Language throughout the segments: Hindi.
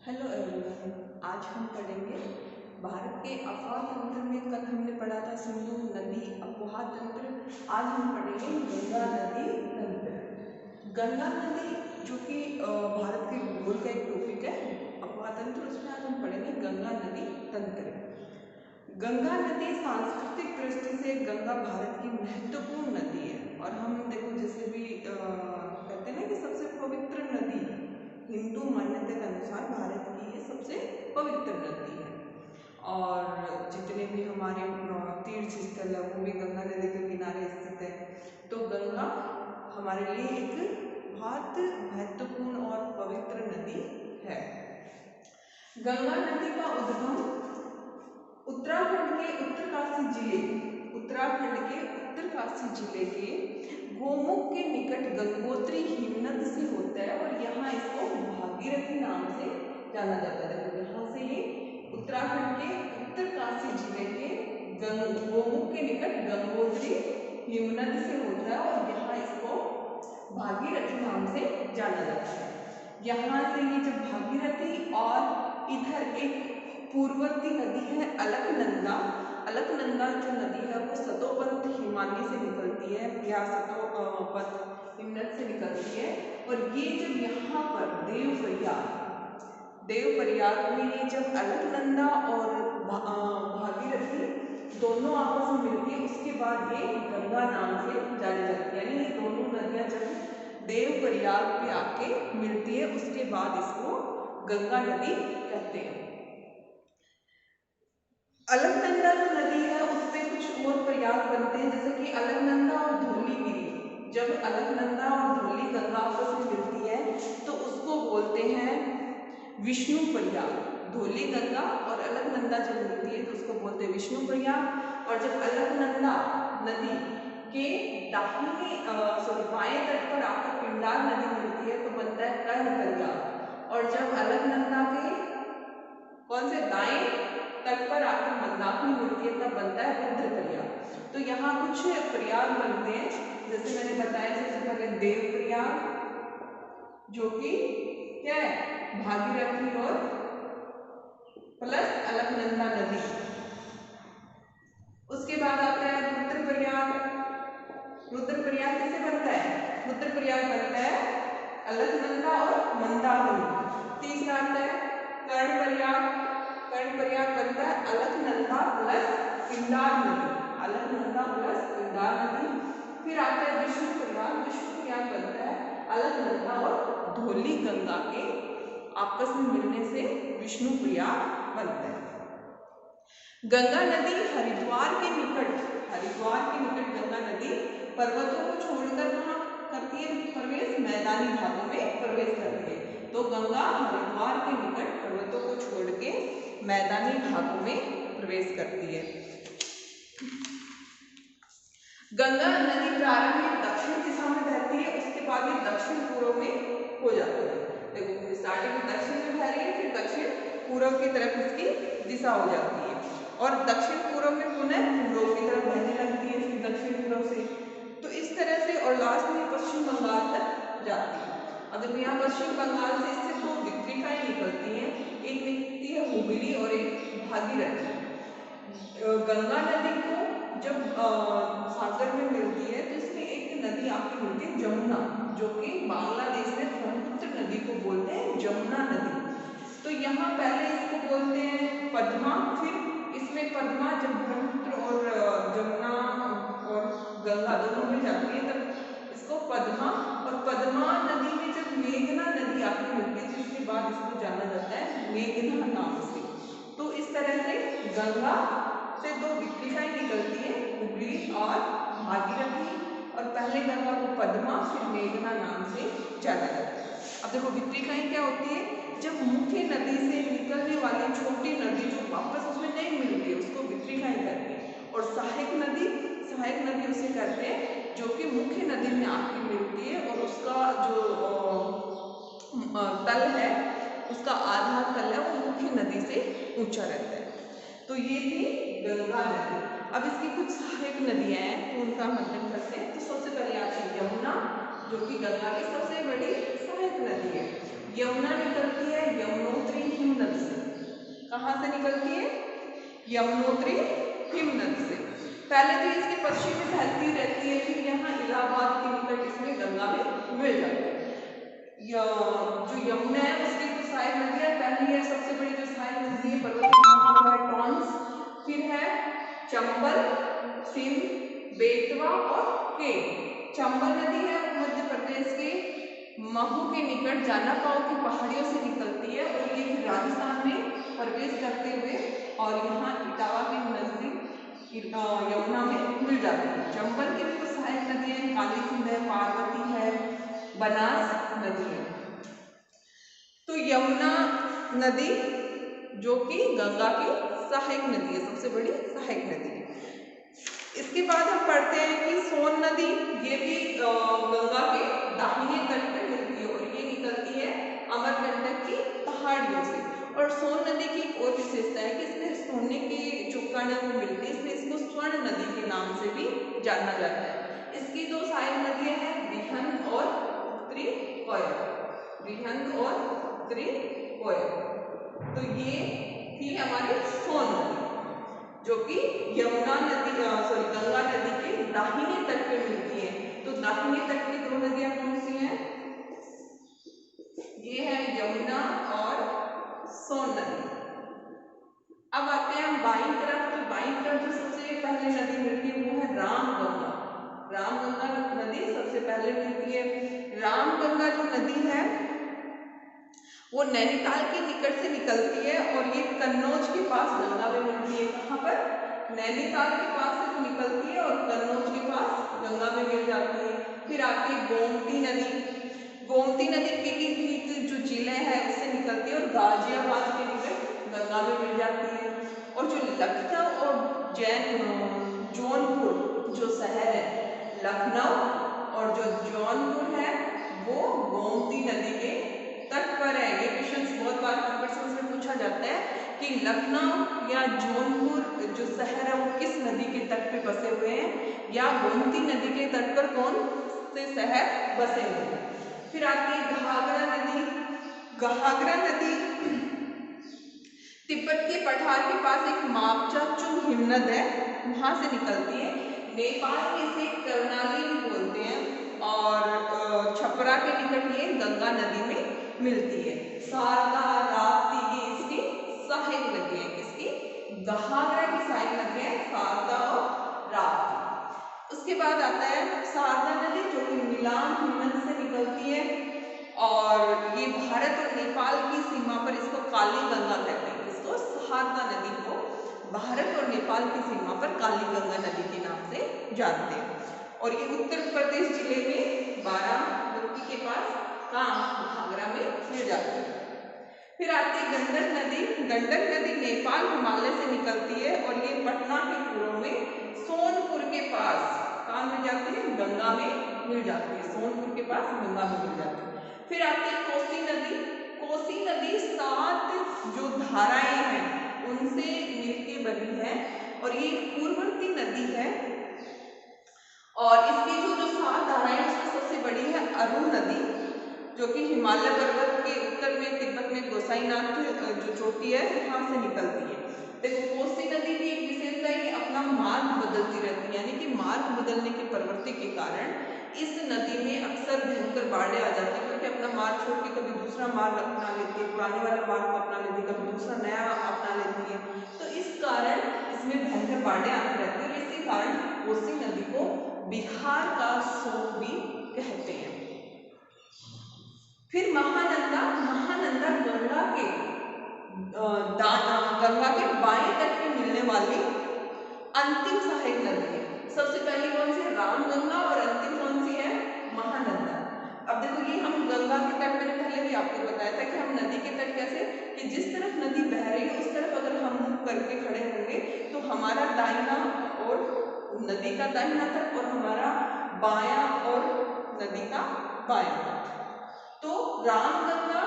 हेलो एवरीवन, आज हम पढ़ेंगे भारत के अफवाह तंत्र में। कल हमने पढ़ा था सिंधु नदी अफवाह तंत्र। आज हम पढ़ेंगे गंगा नदी तंत्र। गंगा नदी जो कि भारत के भूगोल का एक टॉपिक है, अफवाह तंत्र, उसमें आज हम पढ़ेंगे गंगा नदी तंत्र। गंगा नदी सांस्कृतिक दृष्टि से गंगा भारत की महत्वपूर्ण नदी है। और हम देखो जैसे भी कहते हैं ना कि सबसे पवित्र नदी, हिंदू मान्यता के अनुसार भारत की ये सबसे पवित्र नदी है। और जितने भी हमारे तीर्थ स्थल है वो भी गंगा नदी के किनारे स्थित है। तो गंगा हमारे लिए एक बहुत महत्वपूर्ण और पवित्र नदी है। गंगा नदी का उद्गम उत्तराखंड के उत्तरकाशी जिले के गोमुख के निकट गंगोत्री हिमनद से होता है और यहाँ इसको भागीरथी नाम से जाना जाता है। तो यहाँ से ये उत्तराखंड के उत्तरकाशी जिले के गोमुख के निकट गंगोत्री हिमनद से होता है और यहाँ इसको भागीरथी नाम से जाना जाता है। यहाँ से ये जब भागीरथी और इधर एक पूर्ववर्ती नदी है अलकनंदा। अलकनंदा जो नदी है वो सतोपंथ हिमानी से निकलती है या सतोपंथ हिमनद से निकलती है। और ये जब यहाँ पर देवप्रयाग में ये जब अलकनंदा और भागीरथी दोनों आपस में मिलती है, उसके बाद ये गंगा नाम से जानी जाती है। यानी ये दोनों नदियाँ जब देवप्रयाग पे आके मिलती है उसके बाद इसको गंगा नदी कहते हैं। अलकनंदा जो नदी है उस पर कुछ और प्रयाग बनते हैं, जैसे कि अलकनंदा और धौलीगिरी। जब अलकनंदा और धौली गंगा आपस में मिलती है तो उसको बोलते हैं विष्णु प्रयाग। धौली गंगा और अलकनंदा जब मिलती है तो उसको बोलते हैं विष्णु प्रयाग। और जब अलकनंदा नदी के बाएं तट पर आकर पिंडार नदी मिलती है तो बनता है कर्ण प्रयाग। और जब अलकनंदा के कौन से दाएं तट पर आकर मंदाकिनी मिलती है तब बनता है रुद्र प्रयाग। तो यहाँ कुछ प्रयाग बनते हैं, जैसे मैंने बताया सबसे पहले देव प्रयाग जो कि क्या है भागीरथी और प्लस अलकनंदा नदी। उसके बाद आता है रुद्र प्रयाग। रुद्र प्रयाग किसे बनता है? रुद्र प्रयाग बनता है अलकनंदा और मंदाकिनी। तीसरा आता है कर्ण प्रयाग। कर्ण प्रयाग बनता है अलकनंदा प्लस पिंडार नदी। अलकनंदा प्लस पिंडार नदी। फिर आता है विष्णु प्रयाग। विष्णु प्रयाग बनता है अलकनंदा और धौली गंगा के आपस में मिलने से विष्णु प्रयाग बनता है। गंगा नदी हरिद्वार के निकट गंगा नदी पर्वतों को छोड़कर कहाँ करती है प्रवेश? मैदानी भागों में प्रवेश करती है। तो गंगा हरिद्वार के निकट पर्वतों को छोड़ के मैदानी भागों में प्रवेश करती है। गंगा नदी प्रारंभ में दक्षिण दिशा में बहती है, उसके बाद ये दक्षिण पूर्व में हो जाती है। देखो स्टार्टिंग में दक्षिण में बह रही है, फिर दक्षिण पूर्व की तरफ इसकी दिशा हो जाती है और दक्षिण पूर्व में पुनः पूर्व की तरफ बहने लगती है इसकी दक्षिण पूर्व से। तो इस तरह से और लास्ट में पश्चिम बंगाल तक जाती है। अगर यहाँ पश्चिम बंगाल से इससे दो विक्रिकाएं निकलती हैं, एक निकलती है हुगली और एक भागीरथी। गंगा नदी को जब सागर में मिलती है तो इसमें एक नदी आके मिलती है जमुना, जो कि बांग्लादेश में ब्रह्मपुत्र नदी को बोलते हैं जमुना नदी। तो यहाँ पहले इसको बोलते हैं पद्मा, फिर इसमें पद्मा जब ब्रह्मपुत्र और जमुना और गंगा दोनों मिल जाती है तब इसको पद्मा, और पद्मा नदी में जब मेघना नदी आके मिलती है तो इसके बाद इसको जाना जाता है मेघना नाम से। तो इस तरह से गंगा से दो विक्रिकाएं निकलती है, हुगली और भागीरथी, और पहले गंगा को पद्मा फिर मेघना नाम से जाना जाता है। अब देखो विक्रिकाएं क्या होती है? जब मुख्य नदी से निकलने वाली छोटी नदी जो वापस उसमें नहीं मिलती उसको विक्रिकाएं कहते हैं। और सहायक नदी उसे कहते हैं जो कि मुख्य नदी में आके मिलती है और उसका जो तल है, उसका आधार तल है वो मुख्य नदी से ऊंचा रहता है। तो ये थी गंगा नदी। अब इसकी कुछ सहायक नदियां हैं तो उनका हम अध्ययन करते हैं। तो सबसे पहले आती है यमुना, जो कि गंगा की सबसे बड़ी सहायक नदी है। यमुना निकलती है यमुनोत्री हिमनद से। कहाँ से निकलती है? यमुनोत्री हिमनद से। पहले तो इसके पश्चिम में फैलती रहती है, फिर यहाँ इलाहाबाद के निकट इसमें गंगा में मिल जाती है। जो यमुना है उसकी तो सहायक नदियां, पहली है सबसे बड़ी जो सहायक नदी है पर्वतीय है टॉन्स, फिर है चंबल, सिंध, बेतवा और केन। चंबल नदी है मध्य प्रदेश के महू के निकट जानापाव की पहाड़ियों से निकलती है और ये राजस्थान में प्रवेश करते हुए और यहाँ इटावा के नजदीक यमुना में मिल जाती है। चंबल की भी सहायक नदी है, काली सिंध है, पार्वती है, बनास नदी है। तो यमुना नदी जो कि गंगा की सहायक नदी है, सबसे बड़ी सहायक नदी है। इसके बाद हम पढ़ते हैं कि सोन नदी, ये भी गंगा के दाहिने तट पर मिलती है और ये निकलती है अमरकंटक की पहाड़ियों से। और सोन नदी की एक और विशेषता है कि इसमें सोने की जो कण वो मिलती है, इसमें इसको स्वर्ण नदी के नाम से भी जाना जाता है। इसकी दो सहायक नदियां हैं रिहंद और उत्तरी कोयल, रिहंद और उत्तरी कोयल। तो ये थी हमारी सोन नदी जो कि यमुना नदी गंगा नदी के दाहिने तट पे मिलती है। तो दाहिने तट की दो नदियां कौन सी हैं? ये है यमुना और सोन नदी। अब आते हैं हम बाईं तरफ। तो बाईं तरफ जो सबसे पहले नदी मिलती है वो है रामगंगा। रामगंगा नदी सबसे पहले मिलती है। रामगंगा जो नदी है वो नैनीताल के निकट से निकलती है और ये कन्नौज के पास गंगा में मिलती है। कहाँ पर? नैनीताल के पास से तो निकलती है और कन्नौज के पास गंगा में मिल जाती है। फिर आती है गोमती नदी। गोमती नदी पीलीभीत जो जिले है उससे निकलती है और गाजियाबाद के निकट गंगा में मिल जाती है। और जो लखनऊ और जौनपुर जो शहर है, लखनऊ और जो जौनपुर है वो गोमती नदी के तट पर है। ये क्वेश्चन बहुत बार क्वेश्चन में पूछा जाता है कि लखनऊ या जौनपुर जो शहर है वो किस नदी के तट पे बसे हुए हैं, या गोमती नदी के तट पर कौन से शहर बसे हुए हैं। फिर आती है घाघरा नदी। घाघरा नदी तिब्बत के पठार के पास एक मापचाचुंग हिमनद है, वहां से निकलती है। नेपाल में इसे कर्णाली भी बोलते हैं और छपरा के निकट ये गंगा नदी में मिलती है। शारदा, राप्ती ये इसकी सहायक नदी है। किसकी? घाघरा की सहायक नदी है शारदा और राप्ती। उसके बाद आता है शारदा नदी जो कि मिलान हिमनद से निकलती है और ये भारत और नेपाल की सीमा पर इसको काली गंगा कहते हैं। इसको शारदा नदी को भारत और नेपाल की सीमा पर काली गंगा नदी के नाम से जानते हैं। और ये उत्तर प्रदेश जिले में बाराबंकी के पास घाघरा में मिल जाती है। फिर आती है गंडक नदी। गंडक नदी नेपाल हिमालय से निकलती है और ये पटना के पूर्व में सोनपुर के पास कहाँ मिल जाती है? गंगा में मिल जाती है। सोनपुर के पास गंगा में मिल जाती है। फिर आती है कोसी नदी। कोसी नदी 7 जो धाराएं हैं उनसे मिलके बनी है और ये पूर्ववर्ती नदी है और इसकी जो 7 धाराएं उसमें सबसे बड़ी है अरुण नदी जो कि हिमालय पर्वत के उत्तर में तिब्बत में गोसाईनाथ जो चोटी है वहां से निकलती है। देखो कोसी नदी की एक विशेषता है कि अपना मार्ग बदलती रहती है, यानी कि मार्ग बदलने की प्रवृत्ति के कारण इस नदी में अक्सर भयंकर बाढ़ें आ जाती है, क्योंकि अपना मार्ग छोड़ के कभी दूसरा मार्ग अपना लेती है, पुराने वाला मार्ग को अपना लेती है, कभी दूसरा नया अपना लेती है। तो इस कारण इसमें भयंकर बाढ़ें आती रहती है और इसी कारण कोसी नदी को बिहार का शोक भी कहते हैं। फिर महानंदा। महानंदा गंगा के बाएं तट पे मिलने वाली अंतिम सहायक नदी है। सबसे पहली कौन सी है? रामगंगा और अंतिम कौन सी है? महानंदा। अब देखो ये हम गंगा के तट मैंने पहले भी आपको बताया था कि हम नदी के तट कैसे कि जिस तरफ नदी बह रही है उस तरफ अगर हम मुंह करके खड़े होंगे तो हमारा दाहिना और नदी का दाहिना तट और हमारा बायां और नदी का बायां तट। तो रामगंगा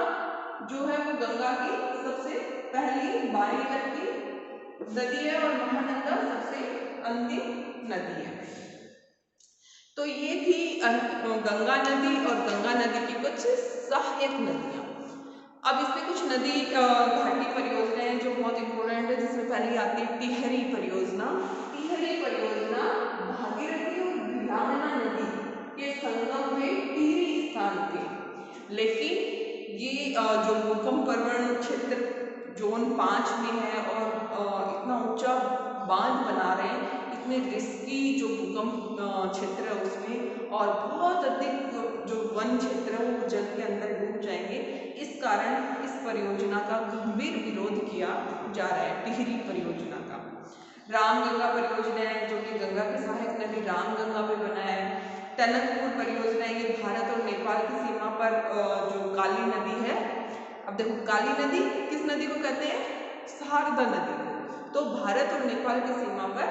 जो है वो गंगा की सबसे पहली बाएं तट की नदी है और महानंदा सबसे अंतिम नदी है। तो ये थी गंगा नदी और गंगा नदी की कुछ सहायक नदियां। अब इसमें कुछ नदी घाटी परियोजनाएं हैं जो बहुत इंपॉर्टेंट है, जिसमें पहली आती है टिहरी परियोजना। टिहरी परियोजना भागीरथी और भिलामना नदी के संगम में टिहरी स्थान पे, लेकिन ये जो भूकंप प्रवण क्षेत्र जोन 5 में है और इतना ऊंचा बांध बना रहे हैं, इतने रिस्की जो भूकंप क्षेत्र है उसमें, और बहुत अधिक जो वन क्षेत्र है वो जल के अंदर डूब जाएंगे। इस कारण इस परियोजना का गंभीर विरोध किया जा रहा है, टिहरी परियोजना का। रामगंगा परियोजना है जो कि गंगा की सहायक नदी रामगंगा पे बना है। टनकपुर परियोजना, ये भारत और नेपाल की सीमा पर जो काली नदी है। अब देखो काली नदी किस नदी को कहते हैं? शारदा नदी को। तो भारत और नेपाल की सीमा पर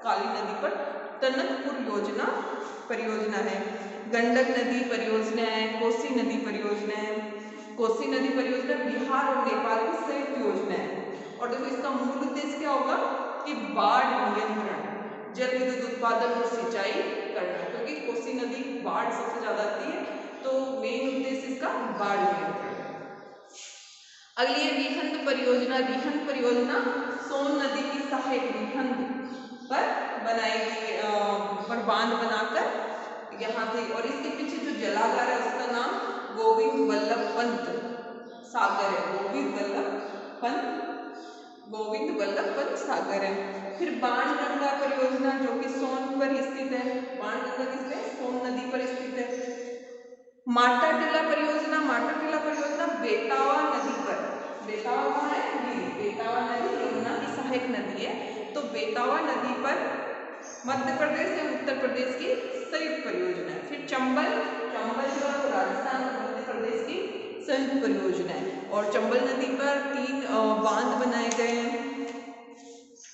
काली नदी पर टनकपुर योजना परियोजना है। गंडक नदी परियोजना है, कोसी नदी परियोजना है। कोसी नदी परियोजना बिहार और नेपाल की संयुक्त योजना है। और देखो इसका मूल उद्देश्य क्या होगा कि बाढ़ नियंत्रण, जल विद्युत उत्पादन और सिंचाई करना, क्योंकि कोसी नदी बाढ़ सबसे ज्यादा आती है, तो मेन उद्देश्य इसका बाढ़ नियंत्रण। अगली है रिहंद परियोजना। रिहंद परियोजना सोन नदी की सहायक रिहंद पर बनाई गई पर बांध बनाकर यहाँ से, और इसके पीछे जो जलागार है उसका नाम गोविंद वल्लभ पंत सागर है। गोविंद वल्लभ पंत सागर है। फिर बाणगंगा परियोजना जो कि सोन पर स्थित है। बाणगंगा किसमें? सोन नदी पर स्थित है। माटाटीला परियोजना, माटाटीला परियोजना बेतावा नदी पर, बेतावा कहाँ है? बेतावा नदी यमुना की सहायक नदी है, तो बेतावा नदी पर मध्य प्रदेश या उत्तर प्रदेश की संयुक्त परियोजना है। फिर चंबल जो है राजस्थान और मध्य प्रदेश की संयुक्त परियोजना है, और चंबल नदी पर 3 बांध बनाए गए हैं,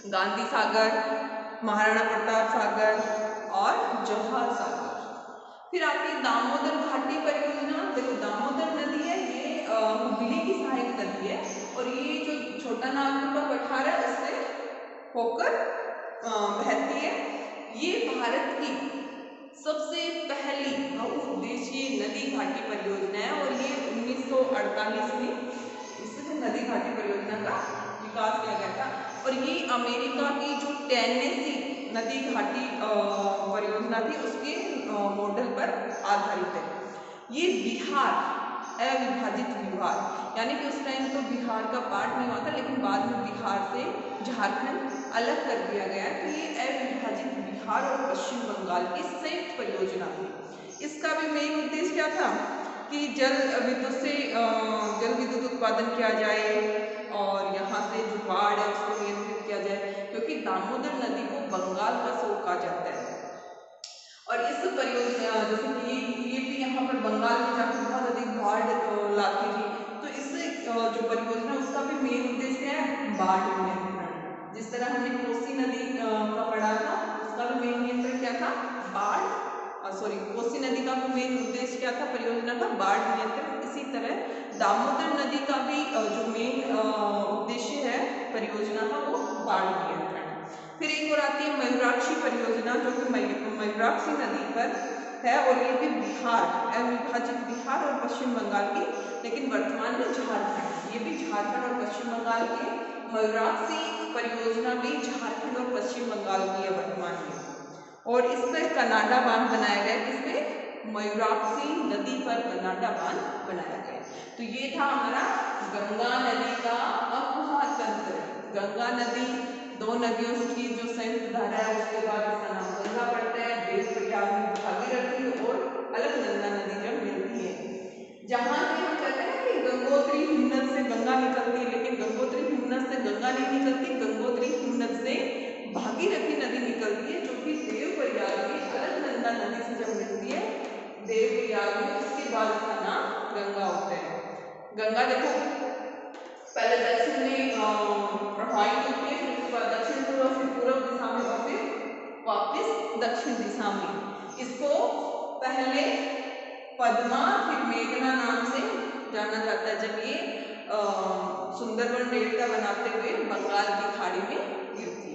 गांधी सागर, महाराणा प्रताप सागर और जवाहर सागर। फिर आती है दामोदर घाटी परियोजना। देखो दामोदर नदी है, ये हुगली की सहायक नदी है, और ये जो छोटा नागपुर का पठार है उससे होकर बहती है। ये भारत की सबसे पहली बहुउद्देशीय नदी घाटी परियोजना है, और ये 1948 में इस नदी घाटी परियोजना का विकास किया गया था। और ये अमेरिका की जो टेनेसी नदी घाटी परियोजना थी उसके मॉडल पर आधारित है। ये बिहार अविभाजित बिहार, यानी कि उस टाइम तो बिहार का पार्ट नहीं हुआ था, लेकिन बाद में बिहार से झारखंड अलग कर दिया गया, तो ये अविभाजित बिहार और पश्चिम बंगाल की संयुक्त परियोजना थी। इसका भी मेन उद्देश्य क्या था कि जल विद्युत उत्पादन किया जाए और यहाँ से जो बाढ़ है उसको नियंत्रित किया जाए, क्योंकि दामोदर नदी को बंगाल का शोक कहा जाता है। और इस परियोजना जैसे कि ये भी यहाँ पर बंगाल में जाकर बहुत अधिक बाढ़ लाती थी, तो इससे जो परियोजना उसका भी मेन उद्देश्य है बाढ़ नियंत्रण। जिस तरह हमने कोसी नदी का पढ़ा था, उसका भी मेन नियंत्रण क्या था? कोसी नदी का भी मेन उद्देश्य क्या था परियोजना का? बाढ़ नियंत्रण। इसी तरह दामोदर नदी का भी जो मेन उद्देश्य है परियोजना का वो बाढ़ नियंत्रण। फिर एक और आती है मयूराक्षी परियोजना जो कि मयूराक्षी नदी पर है, और ये भी बिहार अविभाजित बिहार और पश्चिम बंगाल की, लेकिन वर्तमान में झारखंड, ये भी झारखंड और पश्चिम बंगाल की। मयूराक्षी परियोजना भी झारखंड और पश्चिम बंगाल की है वर्तमान में, और इस पर कनाडा बांध बनाया गया। किसमें? मयूराक्षी नदी पर कनाडा बांध बनाया गया। तो ये था हमारा गंगा नदी का अववाह तंत्र। गंगा नदी 2 नदियों की जो संयुक्त धारा है, उसके बाद इसका नाम गंगा पड़ता है। देवप्रयाग में भागीरथी और अलकनंदा नदी जब मिलती है, जहाँ से हम कहते हैं कि गंगोत्री हिमनद से गंगा निकलती है, लेकिन गंगोत्री हिमनद से गंगा नहीं निकलती, गंगोत्री हिमनद से भागीरथी नदी निकलती है, जो कि देवप्रयाग में अलकनंदा नदी से जब मिलती है देवप्रयाग में, उसके बाद इसका नाम गंगा होता है। गंगा देखो पहले दक्षिण में प्रवाहित होती है, फिर उसके बाद दक्षिण पूर्व, फिर पूर्व दिशा में, और फिर वापस दक्षिण दिशा में। इसको पहले पद्मा फिर मेघना नाम से जाना जाता है, जब ये सुंदरबन डेल्टा बनाते हुए बंगाल की खाड़ी में गिरती है।